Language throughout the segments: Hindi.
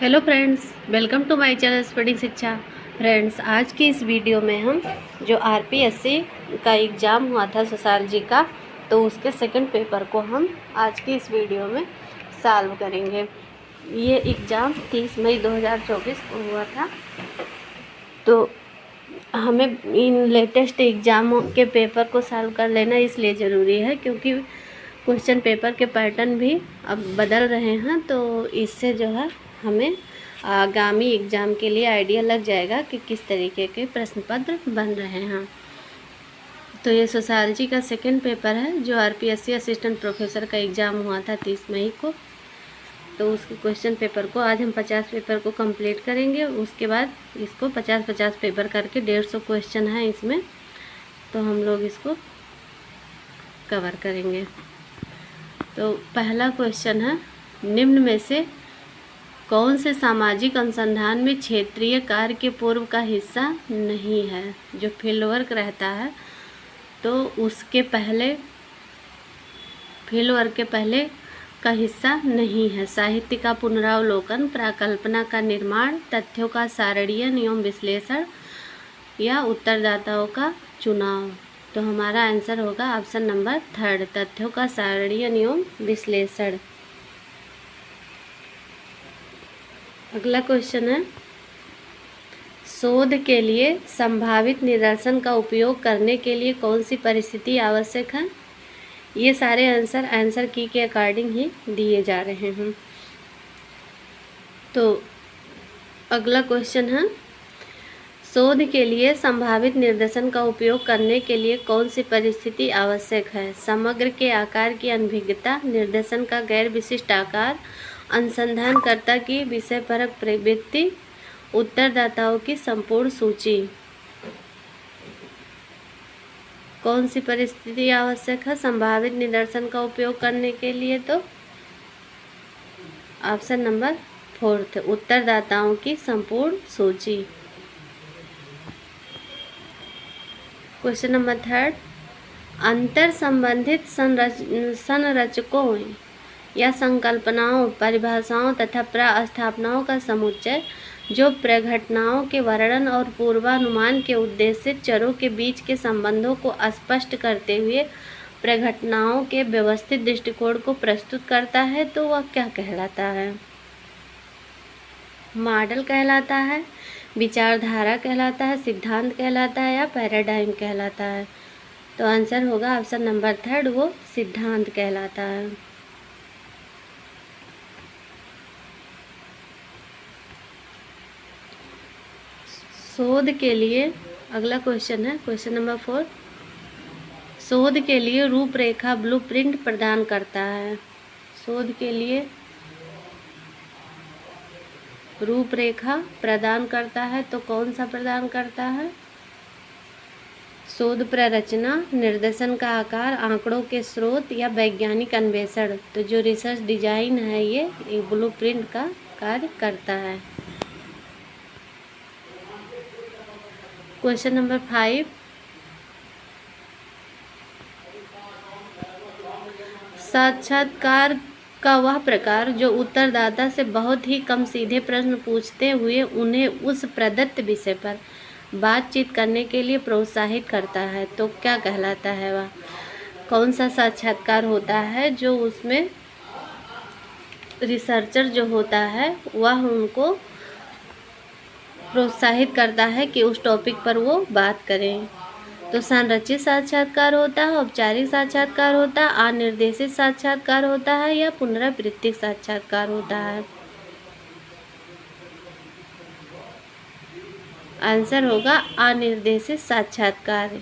Hello friends, welcome to my channel study Shiksha. Friends, आज की इस वीडियो में हम जो आरपीएससी का एग्ज़ाम हुआ था सोशियोलॉजी का, तो उसके सेकंड पेपर को हम आज की इस वीडियो में सॉल्व करेंगे। ये एग्ज़ाम 30 मई 2024 को हुआ था। तो हमें इन लेटेस्ट एग्ज़ामों के पेपर को सॉल्व कर लेना इसलिए ज़रूरी है क्योंकि क्वेश्चन पेपर के पैटर्न भी अब बदल रहे हैं। तो इससे जो है हमें आगामी एग्ज़ाम के लिए आइडिया लग जाएगा कि किस तरीके के प्रश्न पत्र बन रहे हैं। तो ये सोशियोलॉजी का सेकंड पेपर है जो आरपीएससी असिस्टेंट प्रोफेसर का एग्ज़ाम हुआ था 30 मई को। तो उसके क्वेश्चन पेपर को आज हम 50 पेपर को कंप्लीट करेंगे। उसके बाद इसको 50-50 पेपर करके 150 क्वेश्चन है इसमें, तो हम लोग इसको कवर करेंगे। तो पहला क्वेश्चन है, निम्न में से कौन से सामाजिक अनुसंधान में क्षेत्रीय कार्य के पूर्व का हिस्सा नहीं है? जो फील्ड वर्क रहता है तो उसके पहले फील्ड वर्क के पहले का हिस्सा नहीं है। साहित्य का पुनरावलोकन, प्राकल्पना का निर्माण, तथ्यों का सारणीय एवं विश्लेषण या उत्तरदाताओं का चुनाव। तो हमारा आंसर होगा ऑप्शन नंबर 3, तथ्यों का सारणीय एवं विश्लेषण। अगला क्वेश्चन है, शोध के लिए संभावित निदर्शन का उपयोग करने के लिए कौन सी परिस्थिति आवश्यक है? ये सारे आंसर की के अकॉर्डिंग ही दिए जा रहे हैं। तो अगला क्वेश्चन है, शोध के लिए संभावित निर्देशन का उपयोग करने के लिए कौन सी परिस्थिति आवश्यक है? समग्र के आकार की अनभिज्ञता, निर्देशन का गैर विशिष्ट आकार, अनुसंधानकर्ता की विषयपरक प्रवृत्ति, उत्तरदाताओं की संपूर्ण सूची। कौन सी परिस्थिति आवश्यक है संभावित निदर्शन का उपयोग करने के लिए? तो ऑप्शन नंबर 4, उत्तरदाताओं की संपूर्ण सूची। क्वेश्चन नंबर 3, अंतर संबंधित संरचकों या संकल्पनाओं, परिभाषाओं तथा प्रस्थापनाओं का समुच्चय जो प्रघटनाओं के वर्णन और पूर्वानुमान के उद्देश्य चरों के बीच के संबंधों को स्पष्ट करते हुए प्रघटनाओं के व्यवस्थित दृष्टिकोण को प्रस्तुत करता है, तो वह क्या कहलाता है? मॉडल कहलाता है, विचारधारा कहलाता है, सिद्धांत कहलाता है या पैराडाइम कहलाता है? तो आंसर होगा ऑप्शन नंबर 3, वो सिद्धांत कहलाता है। शोध के लिए अगला क्वेश्चन है, क्वेश्चन नंबर 4, शोध के लिए रूपरेखा ब्लूप्रिंट प्रदान करता है। शोध के लिए रूपरेखा प्रदान करता है, तो कौन सा प्रदान करता है? शोध प्ररचना, निर्देशन का आकार, आंकड़ों के स्रोत या वैज्ञानिक अन्वेषण। तो जो रिसर्च डिजाइन है ये ब्लूप्रिंट का कार्य करता है। क्वेश्चन नंबर 5, साक्षात्कार का वह प्रकार जो उत्तरदाता से बहुत ही कम सीधे प्रश्न पूछते हुए उन्हें उस प्रदत्त विषय पर बातचीत करने के लिए प्रोत्साहित करता है, तो क्या कहलाता है? वह कौन सा साक्षात्कार होता है जो उसमें रिसर्चर जो होता है वह उनको प्रोत्साहित करता है कि उस टॉपिक पर वो बात करें? तो संरचित साक्षात्कार होता है, औपचारिक साक्षात्कार होता है, अनिर्देशित साक्षात्कार होता है या पुनरावृत्तिक साक्षात्कार होता है? आंसर होगा अनिर्देशित साक्षात्कार,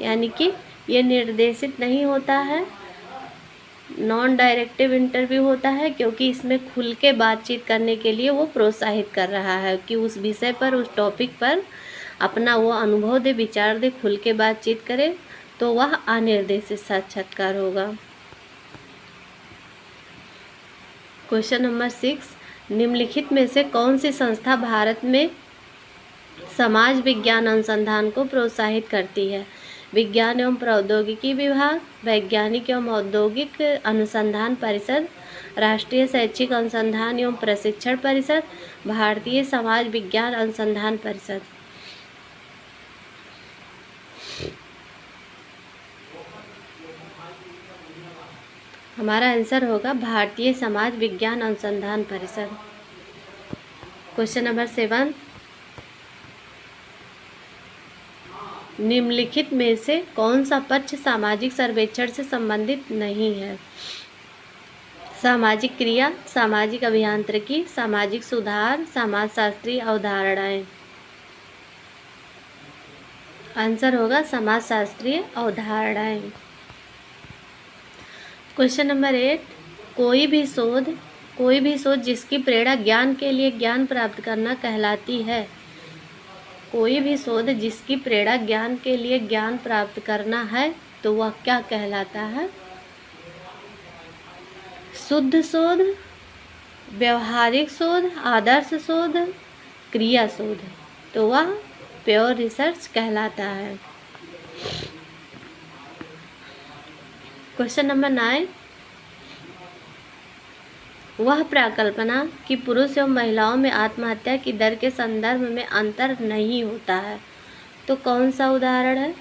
यानी कि ये निर्देशित नहीं होता है, नॉन डायरेक्टिव इंटरव्यू होता है, क्योंकि इसमें खुल के बातचीत करने के लिए वो प्रोत्साहित कर रहा है कि उस विषय पर, उस टॉपिक पर अपना वो अनुभव दे, विचार दे, खुल के बातचीत करे, तो वह अनिर्देशित साक्षात्कार होगा। क्वेश्चन नंबर 6, निम्नलिखित में से कौन सी संस्था भारत में समाज विज्ञान अनुसंधान को प्रोत्साहित करती है? विज्ञान एवं प्रौद्योगिकी विभाग, वैज्ञानिक एवं औद्योगिक अनुसंधान परिषद, राष्ट्रीय शैक्षिक अनुसंधान एवं प्रशिक्षण परिषद, भारतीय समाज विज्ञान अनुसंधान परिषद। हमारा आंसर होगा भारतीय समाज विज्ञान अनुसंधान परिषद। क्वेश्चन नंबर 7, निम्नलिखित में से कौन सा पक्ष सामाजिक सर्वेक्षण से संबंधित नहीं है? सामाजिक क्रिया, सामाजिक अभियांत्रिकी, सामाजिक सुधार, समाजशास्त्रीय अवधारणाएं। आंसर होगा समाजशास्त्रीय अवधारणाएं। क्वेश्चन नंबर 8, कोई भी शोध जिसकी प्रेरणा ज्ञान के लिए ज्ञान प्राप्त करना कहलाती है। कोई भी शोध जिसकी प्रेरणा ज्ञान के लिए ज्ञान प्राप्त करना है तो वह क्या कहलाता है? शुद्ध शोध, व्यवहारिक शोध, आदर्श शोध, क्रिया शोध। तो वह प्योर रिसर्च कहलाता है। क्वेश्चन नंबर 9, वह प्राकल्पना कि पुरुष एवं महिलाओं में आत्महत्या की दर के संदर्भ में अंतर नहीं होता है तो कौन सा उदाहरण है?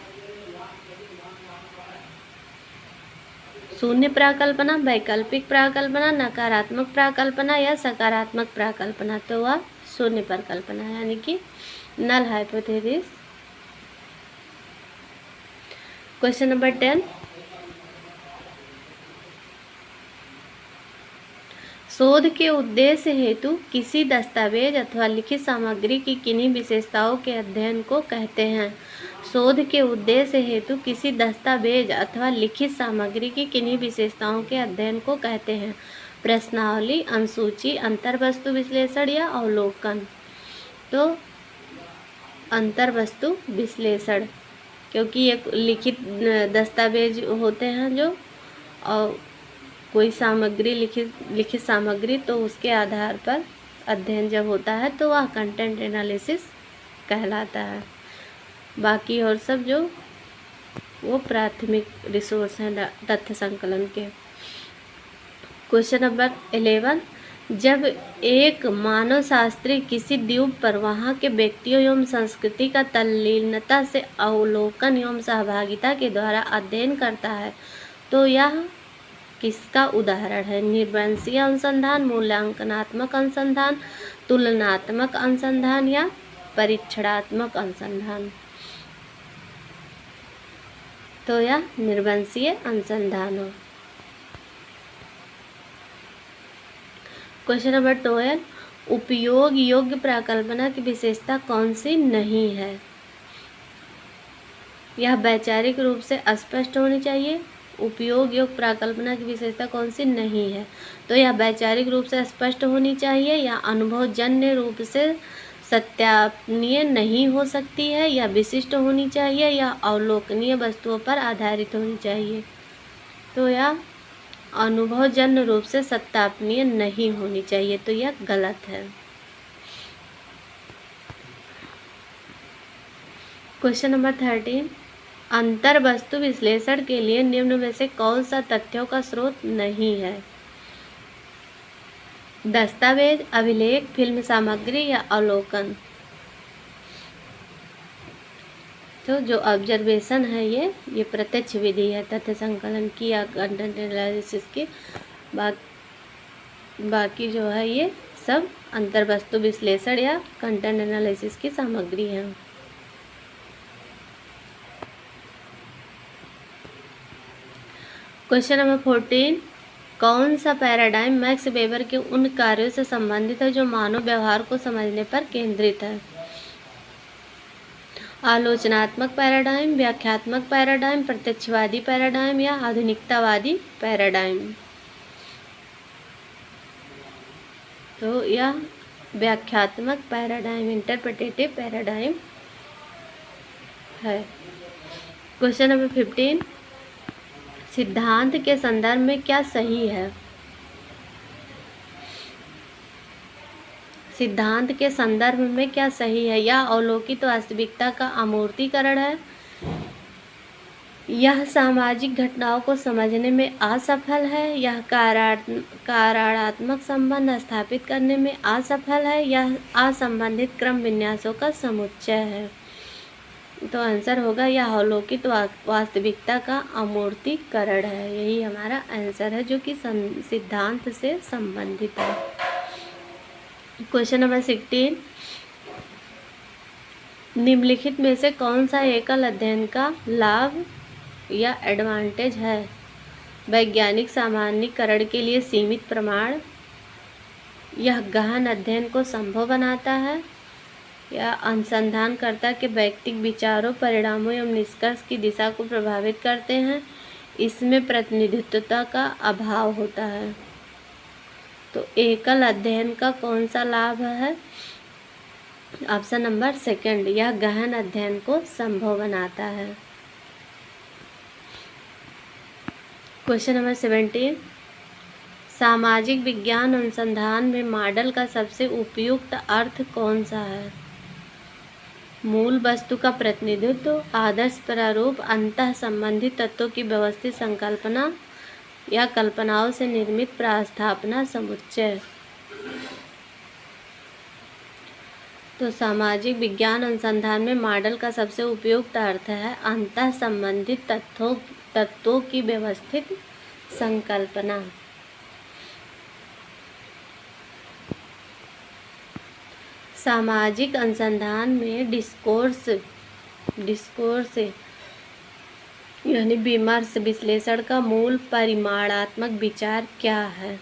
शून्य प्राकल्पना, वैकल्पिक प्राकल्पना, नकारात्मक प्राकल्पना या सकारात्मक प्राकल्पना। तो वह शून्य प्राकल्पना है, यानी कि नल हाइपोथेसिस। क्वेश्चन नंबर 10, शोध के उद्देश्य हेतु किसी दस्तावेज अथवा लिखित सामग्री की किन्हीं विशेषताओं के अध्ययन को कहते हैं? शोध के उद्देश्य हेतु किसी दस्तावेज अथवा लिखित सामग्री की किन्हीं विशेषताओं के अध्ययन को कहते हैं? प्रश्नावली, अनुसूची, अंतर्वस्तु विश्लेषण या अवलोकन। तो अंतर्वस्तु विश्लेषण, क्योंकि ये लिखित दस्तावेज होते हैं जो, और कोई सामग्री लिखित सामग्री, तो उसके आधार पर अध्ययन जब होता है तो वह कंटेंट एनालिसिस कहलाता है। बाकी और सब जो वो प्राथमिक रिसोर्स हैं तथ्य संकलन के। क्वेश्चन नंबर 11, जब एक मानव शास्त्री किसी द्वीप पर वहाँ के व्यक्तियों एवं संस्कृति का तल्लीनता से अवलोकन एवं सहभागिता के द्वारा अध्ययन करता है तो यह किसका उदाहरण है? निर्वंशीय अनुसंधान, मूल्यांकनात्मक अनुसंधान, तुलनात्मक अनुसंधान या परीक्षणात्मक अनुसंधान। तो यह निर्वंशीय अनुसंधान हो। क्वेश्चन नंबर 12, उपयोग योग्य प्राकल्पना की विशेषता कौन सी नहीं है? यह वैचारिक रूप से स्पष्ट होनी चाहिए। उपयोग योग्य प्राकल्पना की विशेषता कौन सी नहीं है? तो यह वैचारिक रूप से स्पष्ट होनी चाहिए, या अनुभवजन्य रूप से सत्यापनीय नहीं हो सकती है, या विशिष्ट होनी चाहिए, या अवलोकनीय वस्तुओं पर आधारित होनी चाहिए। तो यह अनुभवजन्य रूप से सत्यापनीय नहीं होनी चाहिए, तो यह गलत है। क्वेश्चन नंबर 13, अंतर्वस्तु विश्लेषण के लिए निम्न में से कौन सा तथ्यों का स्रोत नहीं है? दस्तावेज, अभिलेख, फिल्म सामग्री या अवलोकन। तो जो ऑब्जर्वेशन है ये प्रत्यक्ष विधि है तथ्य संकलन की या कंटेंट एनालिसिस की। बाकी जो है ये सब अंतर्वस्तु विश्लेषण या कंटेंट एनालिसिस की सामग्री है। क्वेश्चन नंबर 14, कौन सा पैराडाइम मैक्स वेबर के उन कार्यों से संबंधित है जो मानव व्यवहार को समझने पर केंद्रित है? आलोचनात्मक पैराडाइम, व्याख्यात्मक पैराडाइम, प्रत्यक्षवादी पैराडाइम या आधुनिकतावादी पैराडाइम। तो यह व्याख्यात्मक पैराडाइम, इंटरप्रेटेटिव पैराडाइम है। क्वेश्चन नंबर 15, सिद्धांत के संदर्भ में क्या सही है? सिद्धांत के संदर्भ में क्या सही है? या अवलोकित वास्तविकता का अमूर्तीकरण है, यह सामाजिक घटनाओं को समझने में असफल है, यह कारणात्मक संबंध स्थापित करने में असफल है, यह असंबंधित क्रम विन्यासों का समुच्चय है। तो आंसर होगा यह अवलोकित वास्तविकता का अमूर्तीकरण है। यही हमारा आंसर है जो कि सिद्धांत से संबंधित है। क्वेश्चन नंबर 16, निम्नलिखित में से कौन सा एकल अध्ययन का लाभ या एडवांटेज है? वैज्ञानिक सामान्यीकरण के लिए सीमित प्रमाण, यह गहन अध्ययन को संभव बनाता है, या अनुसंधानकर्ता के व्यक्तिगत विचारों, परिणामों एवं निष्कर्ष की दिशा को प्रभावित करते हैं, इसमें प्रतिनिधित्व का अभाव होता है। तो एकल अध्ययन का कौन सा लाभ है? ऑप्शन नंबर सेकंड, यह गहन अध्ययन को संभव बनाता है। क्वेश्चन नंबर 17, सामाजिक विज्ञान अनुसंधान में मॉडल का सबसे उपयुक्त अर्थ कौन सा है? मूल वस्तु का प्रतिनिधित्व, आदर्श प्रारूप, अंतः संबंधित तत्वों की व्यवस्थित संकल्पना, या कल्पनाओं से निर्मित प्रास्थापना समुच्चय। तो सामाजिक विज्ञान अनुसंधान में मॉडल का सबसे उपयुक्त अर्थ है अंतः संबंधित तत्वों की व्यवस्थित संकल्पना। सामाजिक अनुसंधान में डिस्कोर्स यानी विमर्श विश्लेषण का मूल परिमाणात्मक विचार क्या है?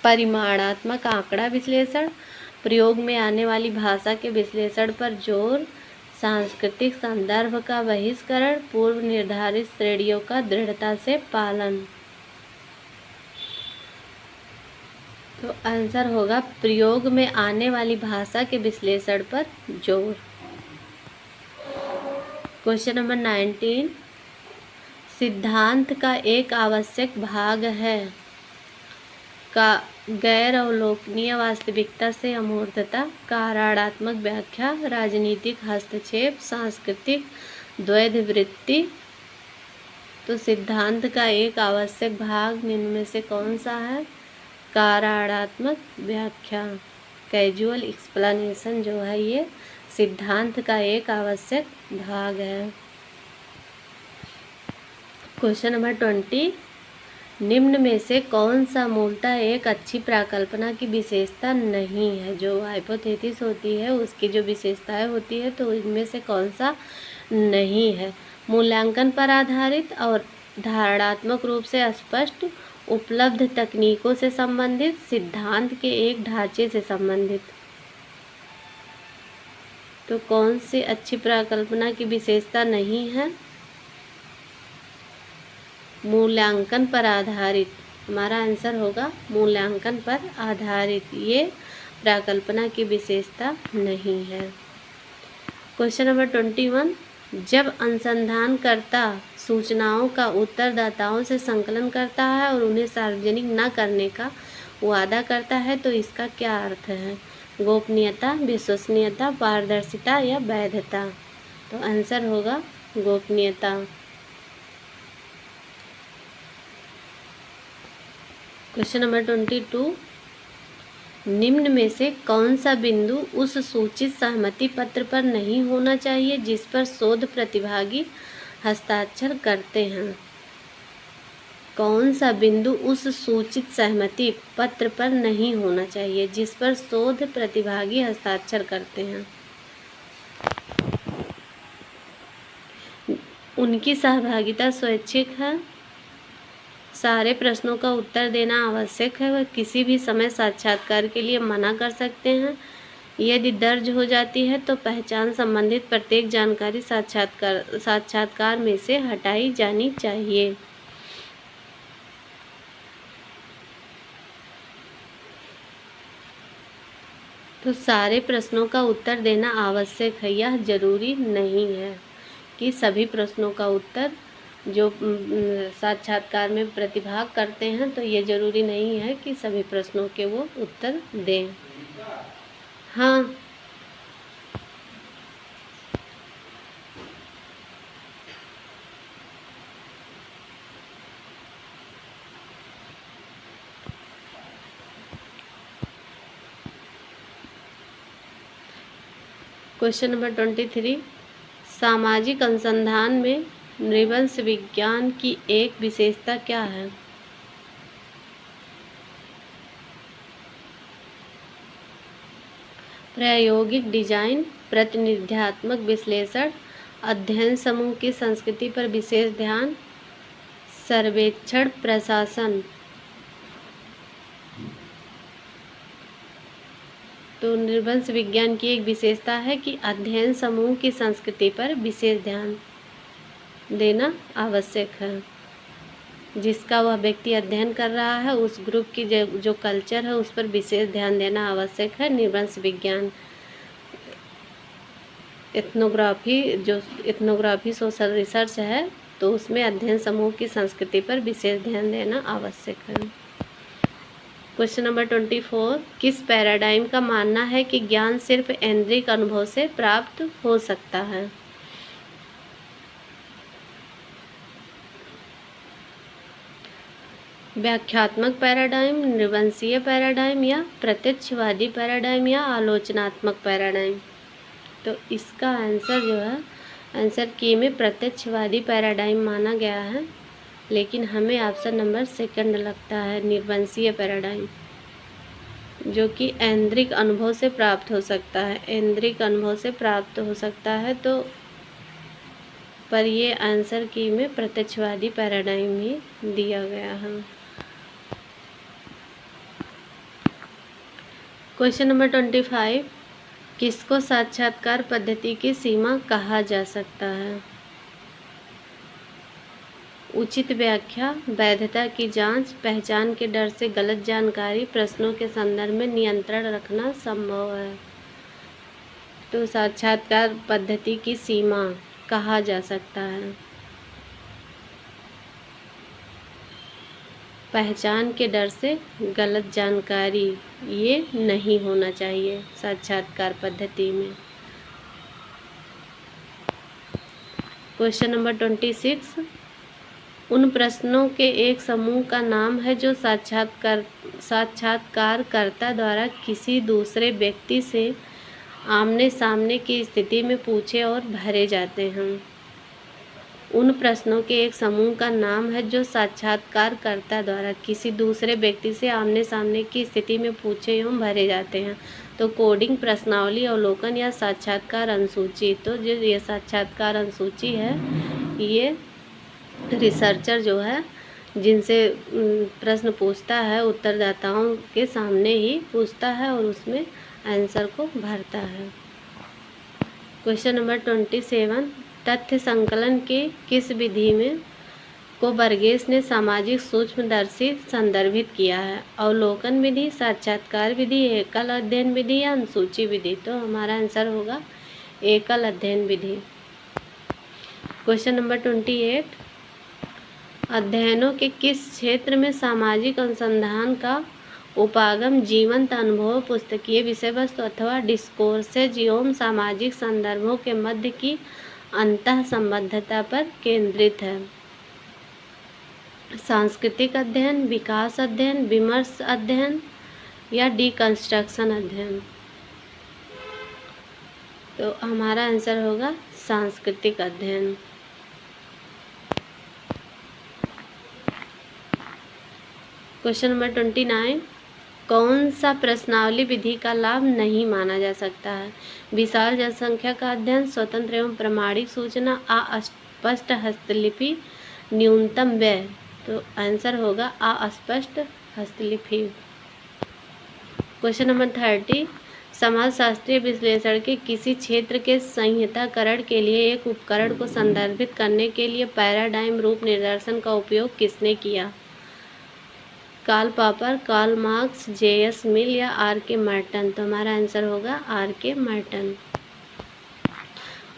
परिमाणात्मक आंकड़ा विश्लेषण, प्रयोग में आने वाली भाषा के विश्लेषण पर जोर, सांस्कृतिक संदर्भ का बहिष्करण, पूर्व निर्धारित श्रेणियों का दृढ़ता से पालन। तो आंसर होगा प्रयोग में आने वाली भाषा के विश्लेषण पर जोर। क्वेश्चन नंबर 19, सिद्धांत का एक आवश्यक भाग है का गैर अवलोकनीय वास्तविकता से अमूर्तता, कारणात्मक व्याख्या, राजनीतिक हस्तक्षेप, सांस्कृतिक द्वैध वृत्ति। तो सिद्धांत का एक आवश्यक भाग निम्न में से कौन सा है? कारणात्मक व्याख्या, कैजुअल एक्सप्लेनेशन जो है ये सिद्धांत का एक आवश्यक भाग है। क्वेश्चन नंबर 20, निम्न में से कौन सा मूलतः एक अच्छी प्राकल्पना की विशेषता नहीं है? जो हाइपोथेसिस होती है उसकी जो विशेषताएं होती है तो इनमें से कौन सा नहीं है? मूल्यांकन पर आधारित और धारणात्मक रूप से स्पष्ट, उपलब्ध तकनीकों से संबंधित, सिद्धांत के एक ढांचे से संबंधित। तो कौन सी अच्छी प्राकल्पना की विशेषता नहीं है? मूल्यांकन पर आधारित। हमारा आंसर होगा मूल्यांकन पर आधारित, ये प्राकल्पना की विशेषता नहीं है। क्वेश्चन नंबर 21, जब अनुसंधानकर्ता सूचनाओं का उत्तरदाताओं से संकलन करता है और उन्हें सार्वजनिक न करने का वादा करता है तो इसका क्या अर्थ है? गोपनीयता, विश्वसनीयता, पारदर्शिता या वैधता। तो आंसर होगा गोपनीयता। क्वेश्चन नंबर 22, निम्न में से कौन सा बिंदु उस सूचित सहमति पत्र पर नहीं होना चाहिए जिस पर शोध प्रतिभागी हस्ताक्षर करते हैं? कौन सा बिंदु उस सूचित सहमति पत्र पर नहीं होना चाहिए जिस पर शोध प्रतिभागी हस्ताक्षर करते हैं? उनकी सहभागिता स्वैच्छिक है, सारे प्रश्नों का उत्तर देना आवश्यक है, वह किसी भी समय साक्षात्कार के लिए मना कर सकते हैं, यदि दर्ज हो जाती है तो पहचान संबंधित प्रत्येक जानकारी साक्षात्कार में से हटाई जानी चाहिए। तो सारे प्रश्नों का उत्तर देना आवश्यक है, यह जरूरी नहीं है कि सभी प्रश्नों का उत्तर जो साक्षात्कार में प्रतिभाग करते हैं तो ये ज़रूरी नहीं है कि सभी प्रश्नों के वो उत्तर दें। हाँ, क्वेश्चन नंबर 23, सामाजिक अनुसंधान में नृवंश विज्ञान की एक विशेषता क्या है? प्रायोगिक डिजाइन, प्रतिनिध्यात्मक विश्लेषण, अध्ययन समूह की संस्कृति पर विशेष ध्यान, सर्वेक्षण प्रशासन। तो नृवंश विज्ञान की एक विशेषता है कि अध्ययन समूह की संस्कृति पर विशेष ध्यान देना आवश्यक है। जिसका वह व्यक्ति अध्ययन कर रहा है उस ग्रुप की जो कल्चर है उस पर विशेष ध्यान देना आवश्यक है। नृवंश विज्ञान एथनोग्राफी सोशल रिसर्च है, तो उसमें अध्ययन समूह की संस्कृति पर विशेष ध्यान देना आवश्यक है। क्वेश्चन नंबर 24, किस पैराडाइम का मानना है कि ज्ञान सिर्फ ऐन्द्रिक अनुभव से प्राप्त हो सकता है? व्याख्यात्मक पैराडाइम, नृवंशीय पैराडाइम या प्रत्यक्षवादी पैराडाइम या आलोचनात्मक पैराडाइम? तो इसका आंसर जो है आंसर की में प्रत्यक्षवादी पैराडाइम माना गया है, लेकिन हमें ऑप्शन नंबर सेकंड लगता है, निर्वंशीय पैराडाइम, जो कि ऐन्द्रिक अनुभव से प्राप्त हो सकता है। ऐन्द्रिक अनुभव से प्राप्त हो सकता है, तो पर ये आंसर की में प्रत्यक्षवादी पैराडाइम ही दिया गया है। क्वेश्चन नंबर 25, किसको साक्षात्कार पद्धति की सीमा कहा जा सकता है? उचित व्याख्या, वैधता की जांच, पहचान के डर से गलत जानकारी, प्रश्नों के संदर्भ में नियंत्रण रखना संभव है। तो साक्षात्कार पद्धति की सीमा कहा जा सकता है। पहचान के डर से गलत जानकारी, ये नहीं होना चाहिए साक्षात्कार पद्धति में। क्वेश्चन नंबर 26, उन प्रश्नों के एक समूह का नाम है जो साक्षात्कारकर्ता द्वारा किसी दूसरे व्यक्ति से आमने सामने की स्थिति में पूछे और भरे जाते हैं। उन प्रश्नों के एक समूह का नाम है जो साक्षात्कारकर्ता द्वारा किसी दूसरे व्यक्ति से आमने सामने की स्थिति में पूछे एवं भरे जाते हैं। तो कोडिंग, प्रश्नावली, अवलोकन या साक्षात्कार अनुसूची। तो जो ये साक्षात्कार अनुसूची है, ये रिसर्चर जो है जिनसे प्रश्न पूछता है उत्तरदाताओं के सामने ही पूछता है और उसमें आंसर को भरता है। क्वेश्चन नंबर 27, तथ्य संकलन के किस विधि में को बर्गेस ने सामाजिक सूक्ष्मदर्शी संदर्भित किया है? अवलोकन विधि, साक्षात्कार विधि, एकल अध्ययन विधि या अनुसूची विधि? तो हमारा आंसर होगा एकल अध्ययन विधि। क्वेश्चन नंबर 28, अध्ययनों के किस क्षेत्र में सामाजिक अनुसंधान का उपागम जीवंत अनुभव, पुस्तकीय विषय वस्तु अथवा डिस्कोर्सेज एवं सामाजिक संदर्भों के मध्य की अंतः संबद्धता पर केंद्रित है? सांस्कृतिक अध्ययन, विकास अध्ययन, विमर्श अध्ययन या डिकंस्ट्रक्शन अध्ययन? तो हमारा आंसर होगा सांस्कृतिक अध्ययन। क्वेश्चन नंबर 29, कौन सा प्रश्नावली विधि का लाभ नहीं माना जा सकता है? विशाल जनसंख्या का अध्ययन, स्वतंत्र एवं प्रमाणिक सूचना, अस्पष्ट हस्तलिपि, न्यूनतम व्यय? तो आंसर होगा अस्पष्ट हस्तलिपि। क्वेश्चन नंबर 30, समाजशास्त्रीय विश्लेषण के किसी क्षेत्र के संहिताकरण के लिए एक उपकरण को संदर्भित करने के लिए पैराडाइम रूप निर्देशन का उपयोग किसने किया? Karl Popper, Karl Marx, J S. Mill या आर.के. मर्टन? तो हमारा आंसर होगा R K. Merton.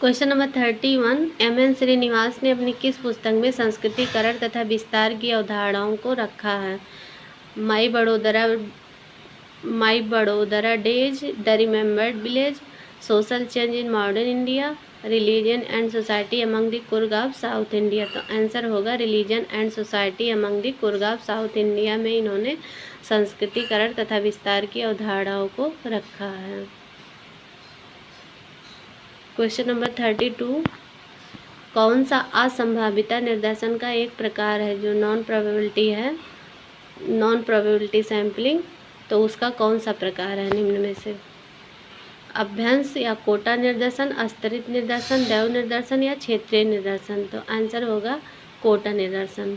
Question number 31, M N. Srinivas ने अपनी किस पुस्तक में संस्कृतिकरण तथा विस्तार की अवधारणाओं को रखा है? माई बड़ोदरा days, the remembered village, social change in modern India, religion and society among the Coorg of South India? तो आंसर होगा religion and society among the Coorg of South India में इन्होंने संस्कृतिकरण तथा विस्तार की अवधारणाओं को रखा है। क्वेश्चन नंबर 32, कौन सा असंभाविता निर्देशन का एक प्रकार है जो नॉन प्रोबेबिलिटी है, नॉन प्रोबेबिलिटी सैम्पलिंग, तो उसका कौन सा प्रकार है निम्न में से? अभ्यंश या कोटा निर्देशन, अस्तरित निर्देशन, दैव निर्देशन या क्षेत्रीय निर्देशन? तो आंसर होगा कोटा निर्देशन।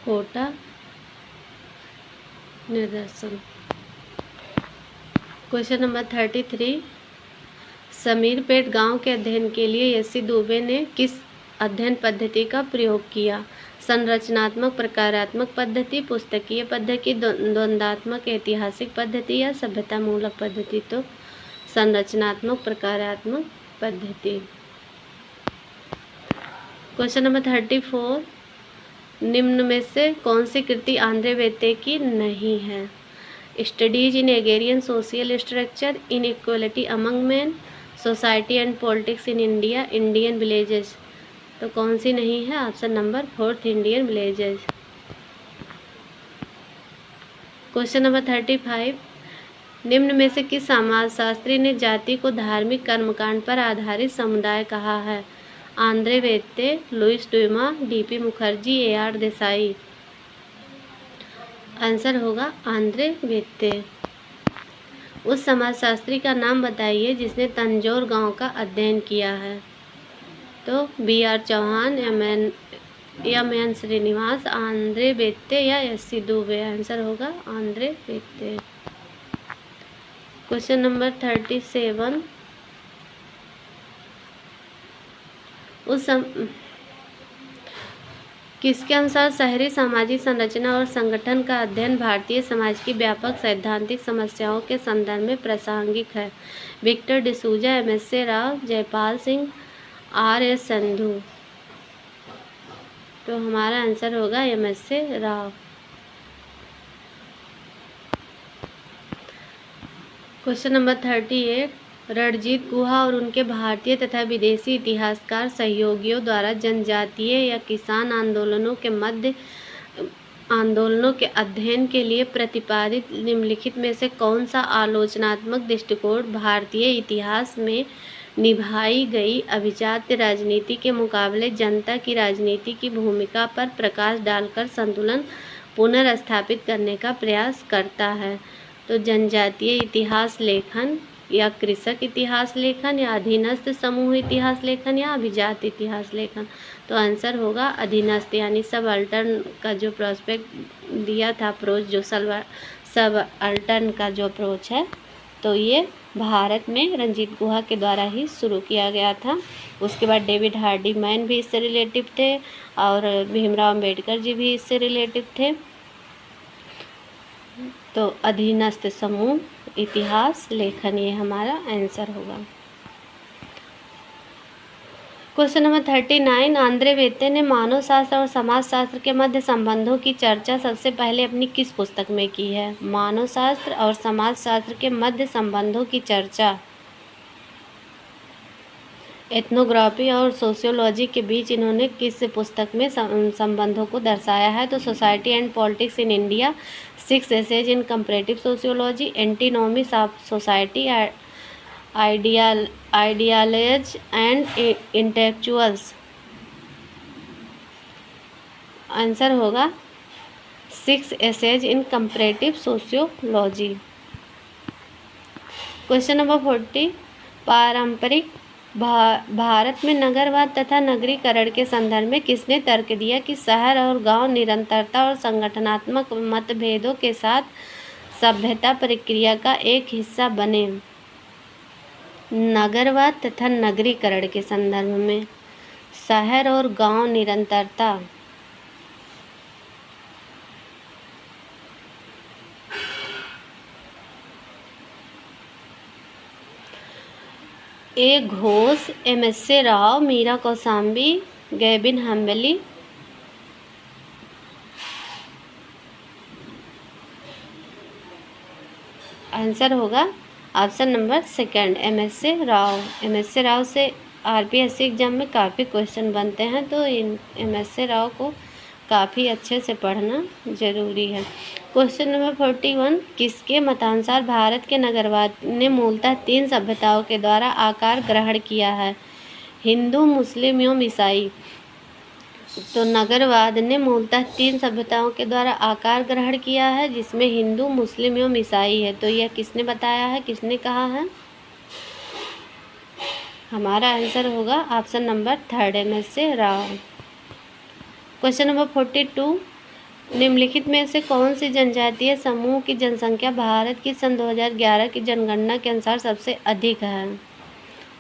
कोटा निर्देशन। क्वेश्चन नंबर 33, समीरपेट गांव के अध्ययन के लिए एस.सी. दुबे ने किस अध्ययन पद्धति का प्रयोग किया? संरचनात्मक प्रकारात्मक पद्धति, पुस्तकीय पद्धति, द्वंद्वात्मक ऐतिहासिक पद्धति या सभ्यता मूलक पद्धति? तो संरचनात्मक प्रकारात्मक पद्धति। क्वेश्चन नंबर 34, निम्न में से कौन सी कृति आंद्रे वेते की नहीं है? Studies in agrarian social structure, inequality among man, society and politics in India, Indian villages? तो कौन सी नहीं है? Option number 4, Indian villages. Question number 35, निम्न में से किस समाजशास्त्री ने जाति को धार्मिक कर्मकांड पर आधारित समुदाय कहा है? आंद्रे वेते, Louis Dumont, D P. Mukherjee, A R. Desai? Answer होगा आंद्रे वेते। उस समाजशास्त्री का नाम बताइए जिसने तंजौर गांव का अध्ययन किया है? तो बी.आर. चौहान या मैन श्रीनिवास, आंद्रे वेते या एस.सी. दुबे? आंसर होगा आंद्रे वेते। क्वेश्चन नंबर 37, किसके अनुसार शहरी सामाजिक संरचना और संगठन का अध्ययन भारतीय समाज की व्यापक सैद्धांतिक समस्याओं के संदर्भ में प्रासंगिक है? Victor D'Souza, M S A. Rao, Jaipal Singh, RS. Sandhu? तो हमारा आंसर होगा M S A. Rao. Question number 38, Ranjit गुहा और उनके भारतीय तथा विदेशी इतिहासकार सहयोगियों द्वारा जनजातीय या किसान आंदोलनों के अध्ययन के लिए प्रतिपादित निम्नलिखित में से कौन सा आलोचनात्मक दृष्टिकोण भारतीय इतिहास में निभाई गई अभिजात्य राजनीति के मुकाबले जनता की राजनीति की भूमिका पर प्रकाश डालकर संतुलन पुनर्स्थापित करने का प्रयास करता है? तो जनजातीय इतिहास लेखन या कृषक इतिहास लेखन या अधीनस्थ समूह इतिहास लेखन या अभिजात इतिहास लेखन? तो आंसर होगा अधीनस्थ, यानी सब अल्टर्न का जो प्रोस्पेक्ट दिया था, अप्रोच जो सब अल्टर्न का जो अप्रोच है, तो ये भारत में रणजीत गुहा के द्वारा ही शुरू किया गया था। उसके बाद डेविड हार्डी मैन भी इससे रिलेटिव थे और भीमराव अंबेडकर जी भी इससे रिलेटिव थे। तो अधीनस्थ समूह इतिहास लेखन ये हमारा आंसर होगा। क्वेश्चन नंबर 39, आंद्रे वेते ने मानव शास्त्र और समाजशास्त्र के मध्य संबंधों की चर्चा सबसे पहले अपनी किस पुस्तक में की है? मानव शास्त्र और समाजशास्त्र के मध्य संबंधों की चर्चा एथनोग्राफी और सोशियोलॉजी के बीच इन्होंने किस पुस्तक में संबंधों को दर्शाया है? तो society and politics in India, 6 essays in comparative sociology, antinomies of society, ideologies and intellectuals? Answer होगा 6 essays in comparative sociology. Question number 40, पारंपरिक भारत में नगरवाद तथा नगरीकरण के संदर्भ में किसने तर्क दिया कि शहर और गांव निरंतरता और संगठनात्मक मतभेदों के साथ सभ्यता प्रक्रिया का एक हिस्सा बने? नगरवाद तथा नगरीकरण के संदर्भ में शहर और गांव निरंतरता ए Ghosh, M S A. Rao, Meera Kaushambi, गैबिन humbly? Answer होगा option number 2, M S A. Rao. M S A. Rao से आरपीएससी एग्जाम में काफ़ी क्वेश्चन बनते हैं, तो एम.एस.ए. राव को काफ़ी अच्छे से पढ़ना ज़रूरी है। क्वेश्चन नंबर 41, किसके मतानुसार भारत के नगरवाद ने मूलतः 3 सभ्यताओं के द्वारा आकार ग्रहण किया है? हिंदू, मुस्लिम एवं ईसाई। तो नगरवाद ने मूलतः 3 सभ्यताओं के द्वारा आकार ग्रहण किया है, जिसमें हिंदू, मुस्लिम एवं ईसाई है। तो यह किसने बताया है, किसने कहा है? हमारा आंसर होगा option number 3 MS Rao. Question number 42, निम्नलिखित में से कौन सी जनजातीय समूह की जनसंख्या भारत की सन 2011 की जनगणना के अनुसार सबसे अधिक है?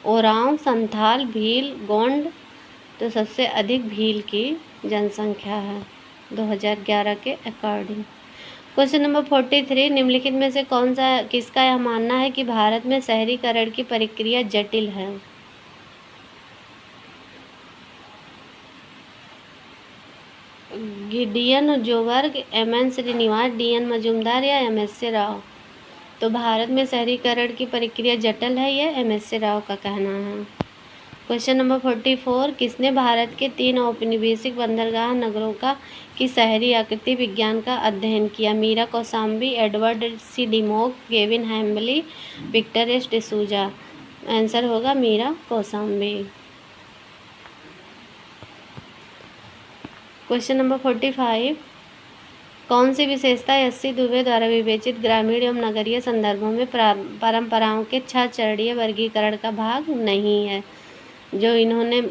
ओरांव, संथाल, भील, गोंड। तो सबसे अधिक भील की जनसंख्या है 2011 के अकॉर्डिंग। क्वेश्चन नंबर 43, निम्नलिखित में से किसका यह मानना है कि भारत में शहरीकरण की प्रक्रिया जटिल है? Gideon Sjoberg, MN Srinivas, DN Majumdar या MS राव। तो भारत में शहरीकरण की प्रक्रिया जटिल है, यह MS राव का कहना है। क्वेश्चन नंबर 44, किसने भारत के 3 औपनिवेशिक बंदरगाह नगरों की शहरी आकृति विज्ञान का अध्ययन किया? Meera Kosambi, Edward C. Dimock, Kevin Hambly, Victor S. D'Souza. Answer होगा मीरा कौसाम्बी। क्वेश्चन नंबर 45, कौन सी विशेषता SC दुबे द्वारा विवेचित ग्रामीण एवं नगरीय संदर्भों में परंपराओं के 6 चरणीय वर्गीकरण का भाग नहीं है? जो इन्होंने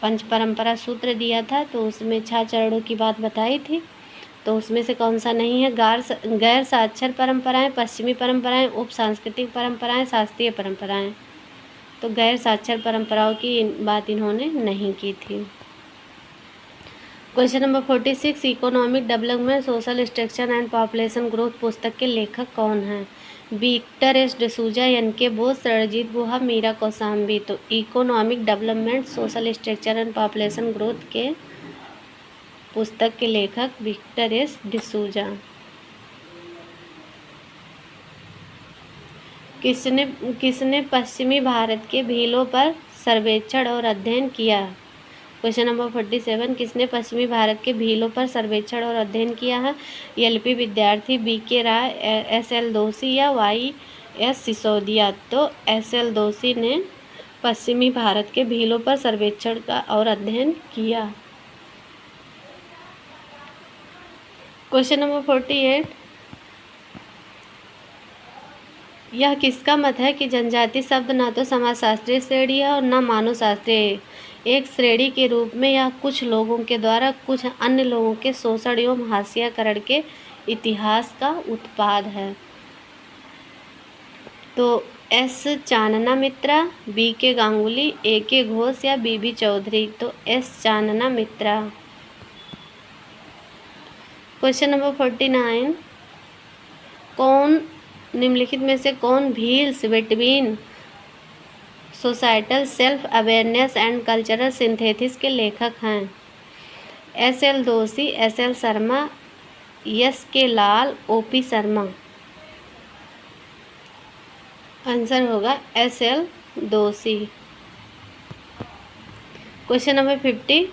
पंच परंपरा सूत्र दिया था तो उसमें 6 चरणों की बात बताई थी, तो उसमें से कौन सा नहीं है? गैर साक्षर परंपराएं, पश्चिमी परंपराएं, उप सांस्कृतिक परंपराएं, शास्त्रीय परंपराएं। तो गैर साक्षर परंपराओं की बात इन्होंने नहीं की थी। Question number 46, economic development, social structure and population growth पुस्तक के लेखक कौन हैं? Victor S. D'Souza, NK Bose, Ranjit Guha, Meera Kosambi. तो economic development, social structure and population growth के पुस्तक के लेखक विक्टर S. डिसूजा। किसने पश्चिमी भारत के भीलों पर सर्वेक्षण और अध्ययन किया? क्वेश्चन नंबर 47, किसने पश्चिमी भारत के भीलों पर सर्वेक्षण और अध्ययन किया है? LP विद्यार्थी, BK राय, SL दोषी या YS सिसोदिया। तो SL दोषी ने पश्चिमी भारत के भीलों पर सर्वेक्षण का और अध्ययन किया। क्वेश्चन नंबर 48, यह किसका मत है कि जनजाति शब्द ना तो समाजशास्त्रीय श्रेणी है और न मानवशास्त्रीय? एक श्रेणी के रूप में यह कुछ लोगों के द्वारा कुछ अन्य लोगों के शोषण एवं हाशियाकरण के इतिहास का उत्पाद है। तो S. चानना मित्रा, BK गांगुली, AK घोष या BB चौधरी। तो S. चानना मित्रा। क्वेश्चन नंबर 49, निम्नलिखित में से कौन wheels between societal self awareness and cultural synthesis के लेखक हैं? SL दोषी, SL शर्मा, SK लाल, OP शर्मा। आंसर होगा SL दोषी। क्वेश्चन नंबर 50,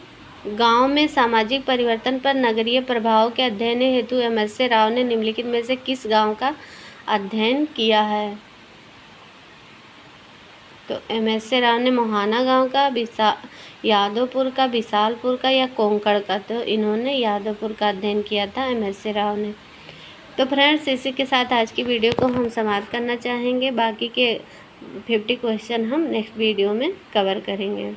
गांव में सामाजिक परिवर्तन पर नगरीय प्रभाव के अध्ययन हेतु MS राव ने निम्नलिखित में से किस गांव का अध्ययन किया है? तो MS राव ने मोहाना गांव का, यादवपुर का, विशालपुर का या कोंकण का। तो इन्होंने यादवपुर का अध्ययन किया था MS राव ने। तो फ्रेंड्स, इसी के साथ आज की वीडियो को हम समाप्त करना चाहेंगे। बाकी के 50 क्वेश्चन हम नेक्स्ट वीडियो में कवर करेंगे।